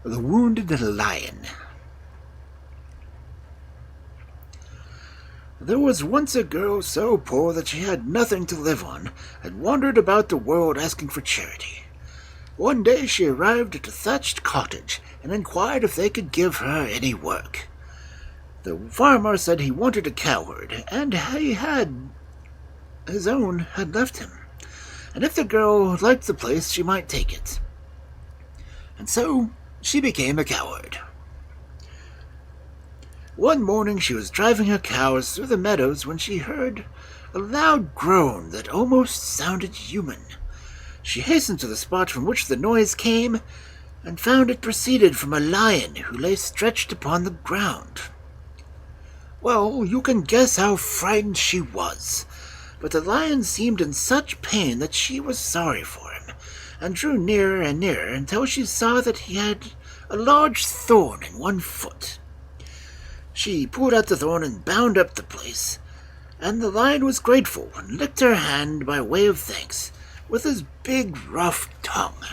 The Wounded Lion. There was once a girl so poor that she had nothing to live on, and wandered about the world asking for charity. One day she arrived at a thatched cottage, and inquired if they could give her any work. The farmer said he wanted a cowherd, and his own had left him, and if the girl liked the place she might take it. And so she became a cowherd. One morning she was driving her cows through the meadows when she heard a loud groan that almost sounded human. She hastened to the spot from which the noise came, and found it proceeded from a lion who lay stretched upon the ground. Well, you can guess how frightened she was, but the lion seemed in such pain that she was sorry for him, and drew nearer and nearer until she saw that he had a large thorn in one foot. She pulled out the thorn and bound up the place, and the lion was grateful and licked her hand by way of thanks with his big rough tongue.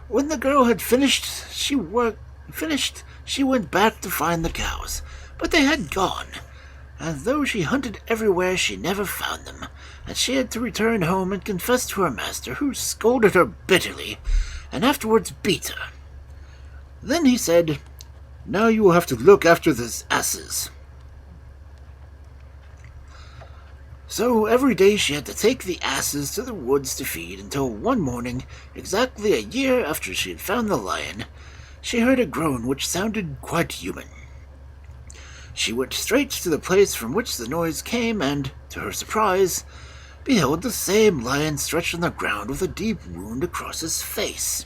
When the girl had finished, she went back to find the cows, but they had gone, and though she hunted everywhere she never found them, and she had to return home and confess to her master, who scolded her bitterly, and afterwards beat her. Then he said, "Now you will have to look after these asses." So every day she had to take the asses to the woods to feed, until one morning, exactly a year after she had found the lion, she heard a groan which sounded quite human. She went straight to the place from which the noise came, and, to her surprise, beheld the same lion stretched on the ground with a deep wound across his face.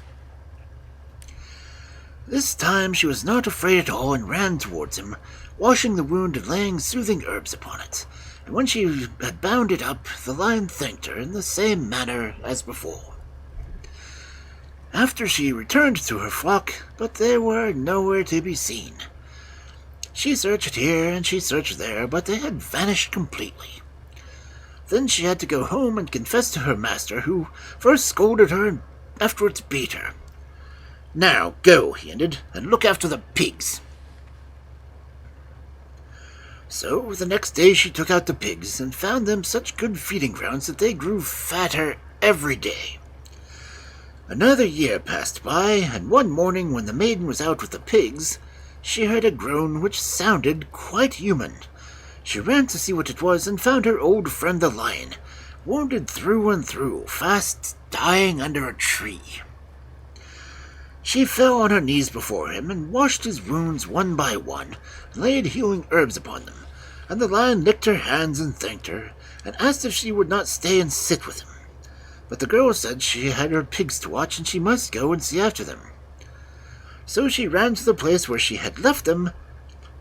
This time she was not afraid at all, and ran towards him, washing the wound and laying soothing herbs upon it. And when she had bound it up, the lion thanked her in the same manner as before. After she returned to her flock, but they were nowhere to be seen. She searched here and she searched there, but they had vanished completely. Then she had to go home and confess to her master, who first scolded her and afterwards beat her. "Now go," he ended, "and look after the pigs." So the next day she took out the pigs, and found them such good feeding grounds that they grew fatter every day. Another year passed by, and one morning when the maiden was out with the pigs, she heard a groan which sounded quite human. She ran to see what it was, and found her old friend the lion, wounded through and through, fast dying under a tree. She fell on her knees before him, and washed his wounds one by one, and laid healing herbs upon them, and the lion licked her hands and thanked her, and asked if she would not stay and sit with him. But the girl said she had her pigs to watch, and she must go and see after them. So she ran to the place where she had left them,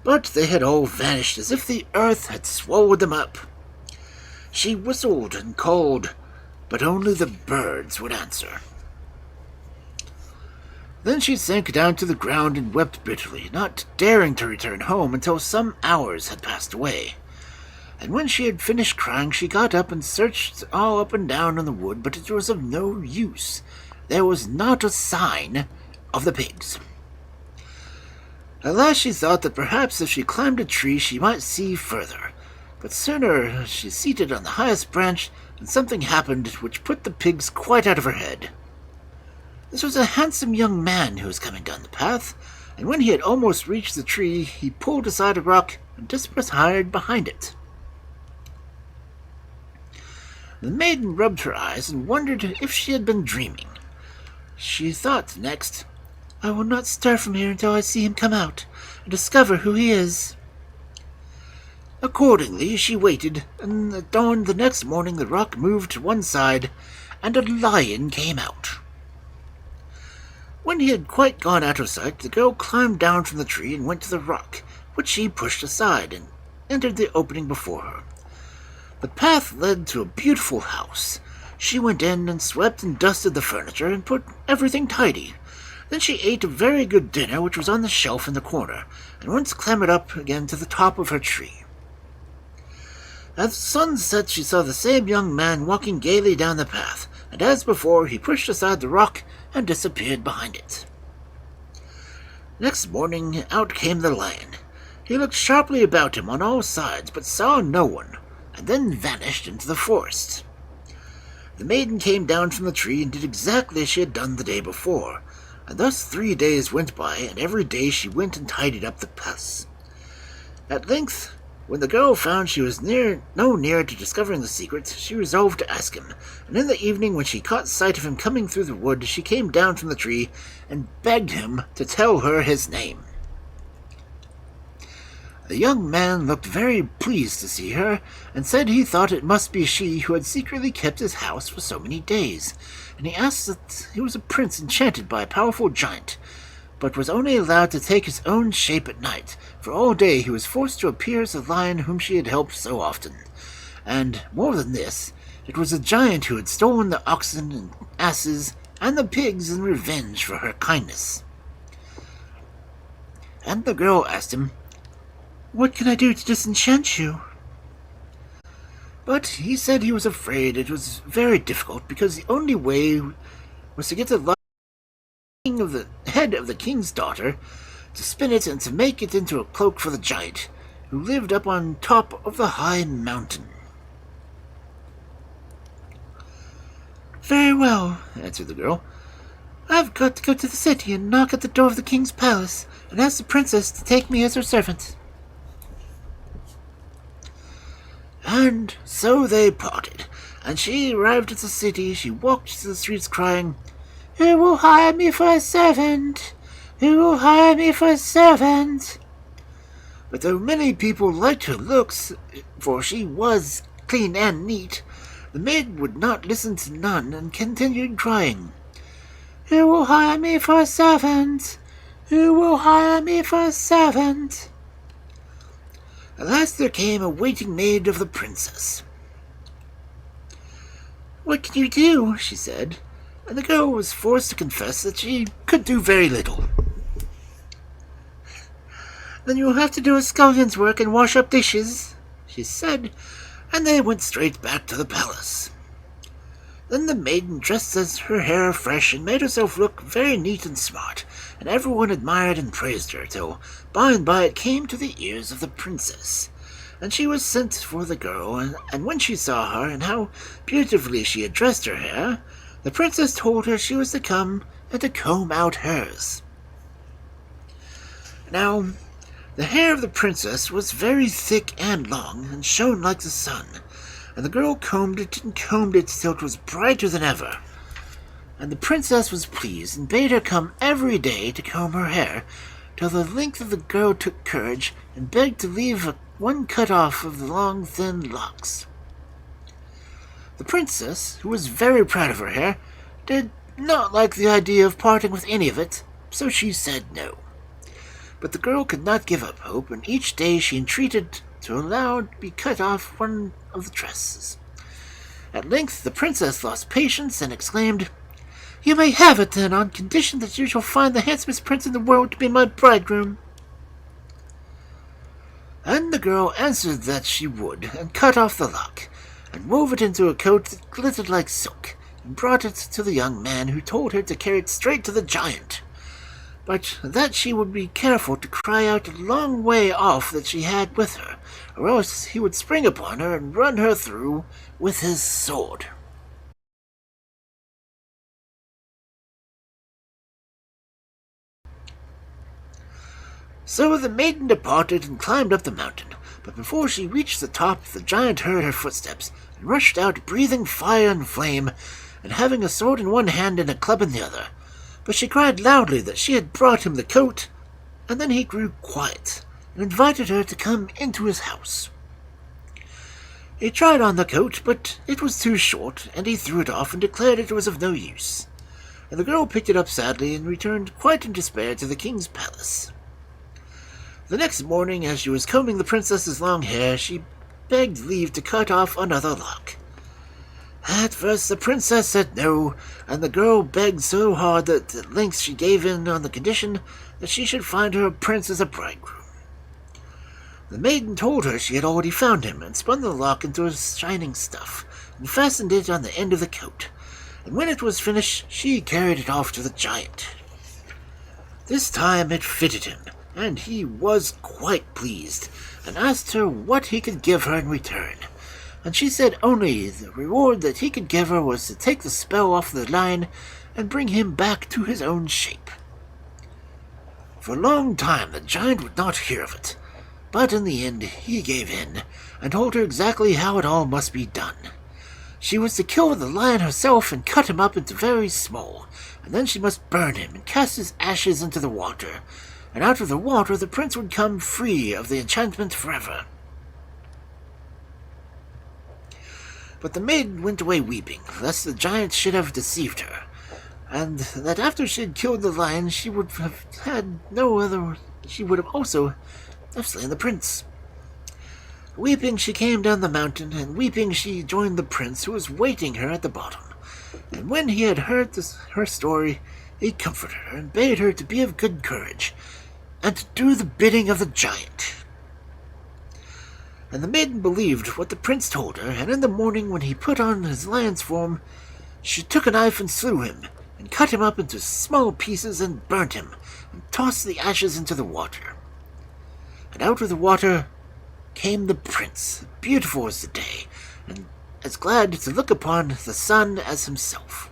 but they had all vanished as if the earth had swallowed them up. She whistled and called, but only the birds would answer. Then she sank down to the ground and wept bitterly, not daring to return home until some hours had passed away. And when she had finished crying, she got up and searched all up and down in the wood, but it was of no use. There was not a sign of the pigs. At last she thought that perhaps if she climbed a tree she might see further, but sooner she seated on the highest branch, and something happened which put the pigs quite out of her head. This was a handsome young man who was coming down the path, and when he had almost reached the tree, he pulled aside a rock and disappeared behind it. The maiden rubbed her eyes and wondered if she had been dreaming. She thought next, "I will not stir from here until I see him come out, and discover who he is." Accordingly, she waited, and at dawn the next morning the rock moved to one side, and a lion came out. When he had quite gone out of sight, the girl climbed down from the tree and went to the rock, which she pushed aside, and entered the opening before her. The path led to a beautiful house. She went in and swept and dusted the furniture and put everything tidy. Then she ate a very good dinner which was on the shelf in the corner, and once clambered up again to the top of her tree. At sunset she saw the same young man walking gaily down the path, and as before he pushed aside the rock and disappeared behind it. Next morning out came the lion. He looked sharply about him on all sides, but saw no one, and then vanished into the forest. The maiden came down from the tree and did exactly as she had done the day before, and thus 3 days went by, and every day she went and tidied up the pus. At length, when the girl found she was no nearer to discovering the secret, she resolved to ask him, and in the evening when she caught sight of him coming through the wood, she came down from the tree and begged him to tell her his name. The young man looked very pleased to see her, and said he thought it must be she who had secretly kept his house for so many days, and he asked that he was a prince enchanted by a powerful giant, but was only allowed to take his own shape at night, for all day he was forced to appear as the lion whom she had helped so often. And, more than this, it was a giant who had stolen the oxen and asses and the pigs in revenge for her kindness. And the girl asked him, "What can I do to disenchant you?" But he said he was afraid it was very difficult, because the only way was to get the head of the king's daughter, to spin it and to make it into a cloak for the giant, who lived up on top of the high mountain. "Very well," answered the girl. "I've got to go to the city and knock at the door of the king's palace, and ask the princess to take me as her servant." And so they parted, and she arrived at the city. She walked to the streets crying, "Who will hire me for a servant? Who will hire me for a servant?" But though many people liked her looks, for she was clean and neat, the maid would not listen to none, and continued crying, "Who will hire me for a servant? Who will hire me for a servant?" At last there came a waiting maid of the princess. "What can you do?" she said, and the girl was forced to confess that she could do very little. "Then you will have to do a scullion's work and wash up dishes," she said, and they went straight back to the palace. Then the maiden dressed her hair fresh and made herself look very neat and smart, and everyone admired and praised her, till by and by it came to the ears of the princess, and she was sent for the girl, and when she saw her and how beautifully she had dressed her hair, the princess told her she was to come and to comb out hers. Now, the hair of the princess was very thick and long, and shone like the sun, and the girl combed it and combed it till it was brighter than ever. And the princess was pleased, and bade her come every day to comb her hair, till the length of the girl took courage, and begged to leave one cut off of the long thin locks. The princess, who was very proud of her hair, did not like the idea of parting with any of it, so she said no. But the girl could not give up hope, and each day she entreated to allow it to be cut off one of the tresses. At length the princess lost patience and exclaimed, "You may have it, then, on condition that you shall find the handsomest prince in the world to be my bridegroom." And the girl answered that she would, and cut off the lock, and wove it into a coat that glittered like silk, and brought it to the young man, who told her to carry it straight to the giant, but that she would be careful to cry out a long way off that she had with her, or else he would spring upon her and run her through with his sword. So the maiden departed and climbed up the mountain, but before she reached the top, the giant heard her footsteps, and rushed out, breathing fire and flame, and having a sword in one hand and a club in the other. But she cried loudly that she had brought him the coat, and then he grew quiet, and invited her to come into his house. He tried on the coat, but it was too short, and he threw it off and declared it was of no use. And the girl picked it up sadly and returned quite in despair to the king's palace. The next morning, as she was combing the princess's long hair, she begged leave to cut off another lock. At first the princess said no, and the girl begged so hard that at length she gave in on the condition that she should find her a prince as a bridegroom. The maiden told her she had already found him, and spun the lock into a shining stuff, and fastened it on the end of the coat. and when it was finished, she carried it off to the giant. This time it fitted him, and he was quite pleased, and asked her what he could give her in return. And she said only the reward that he could give her was to take the spell off the lion and bring him back to his own shape. For a long time the giant would not hear of it, but in the end he gave in, and told her exactly how it all must be done. She was to kill the lion herself and cut him up into very small, and then she must burn him and cast his ashes into the water, and out of the water the prince would come free of the enchantment forever. But the maiden went away weeping, lest the giant should have deceived her, and that after she had killed the lion she would have also have slain the prince. Weeping she came down the mountain, and weeping she joined the prince, who was waiting her at the bottom. And when he had heard her story, he comforted her, and bade her to be of good courage, and to do the bidding of the giant. And the maiden believed what the prince told her, and in the morning when he put on his lion's form, she took a knife and slew him, and cut him up into small pieces, and burnt him, and tossed the ashes into the water. And out of the water came the prince, beautiful as the day, and as glad to look upon the sun as himself.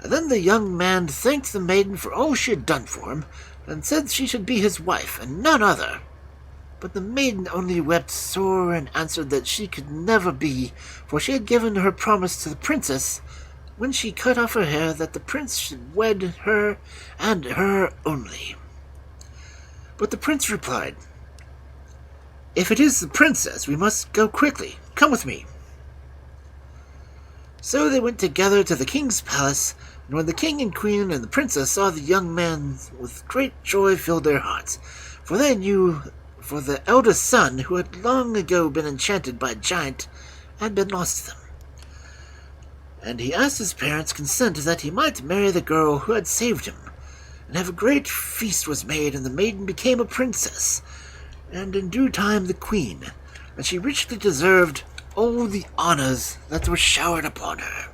And then the young man thanked the maiden for all she had done for him, and said she should be his wife, and none other. But the maiden only wept sore, and answered that she could never be, for she had given her promise to the princess, when she cut off her hair, that the prince should wed her, and her only. But the prince replied, "If it is the princess, we must go quickly. Come with me." So they went together to the king's palace, and when the king and queen and the princess saw the young man, with great joy filled their hearts, for they knew for the eldest son, who had long ago been enchanted by a giant, had been lost to them. And he asked his parents' consent that he might marry the girl who had saved him, and a great feast was made, and the maiden became a princess, and in due time the queen, and she richly deserved all the honors that were showered upon her.